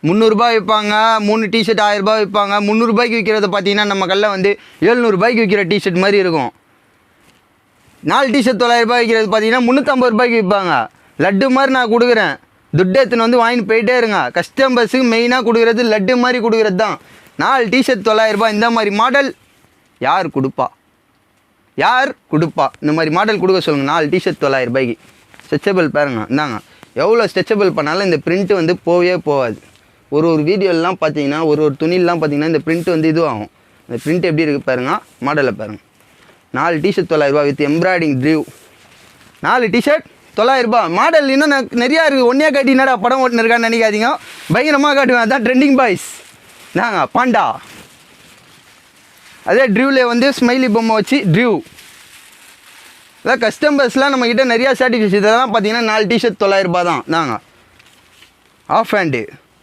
300 விற்பாங்க. 3 டிஷர்ட் 1000 விற்பாங்க. 300 விற்கிறது பார்த்தீங்கன்னா நம்ம கல்ல வந்து 700 விற்கிற டிஷர்ட் மாதிரி இருக்கும். 4 டிஷர்ட் 900 விற்கிறது பார்த்தீங்கன்னா 350 விற்பாங்க. லட்டு மாதிரி நான் கொடுக்குறேன். துட்டு எடுத்துன்னு வந்து வாங்கிட்டு போயிட்டே இருங்க. கஸ்டமர்ஸுக்கு மெயினாக கொடுக்குறது லட்டு மாதிரி கொடுக்குறது தான். 4 டிஷர்ட் 900 இந்த மாதிரி மாடல் யார் கொடுப்பா? இந்த மாதிரி மாடல் கொடுக்க சொல்லுங்கள். 4 டிஷர்ட் 900 ஸ்ட்ரெச்சபிள் பாருங்க. இந்தாங்க எவ்வளோ ஸ்ட்ரெச்சபிள் பண்ணாலும் இந்த பிரிண்ட் வந்து போவே போகாது. ஒரு வீடியோலாம் பார்த்தீங்கன்னா ஒரு துணிலாம் பார்த்தீங்கன்னா இந்த பிரிண்ட் வந்து இதுவாகும். இந்த பிரிண்ட் எப்படி இருக்குது பாருங்கள். மாடலை பாருங்கள். 4 டிஷர்ட் 900 வித் எம்ப்ராய்டிங் ட்ரீவ். 4 டிஷர்ட் 900 மாடல் இன்னும் நிறையா இருக்குது. ஒன்றே காட்டினாடா படம் ஓட்டுன்னு இருக்கான்னு நினைக்காதீங்க. பயங்கரமாக காட்டுவேன். அதான் ட்ரெண்டிங் பாய்ஸ். நாங்கள் பாண்டா. அதே ட்ரீவில் வந்து ஸ்மைலி பொம்மை வச்சு ட்ரீவ். அதான் கஸ்டமர்ஸ்லாம் நம்மக்கிட்ட நிறையா சாட்டிஸ்ஃபேக்ஷன். இதெல்லாம் பார்த்தீங்கன்னா 4 டிஷர்ட் 900 தான். நாங்கள் ஆஃப் ஹேண்டு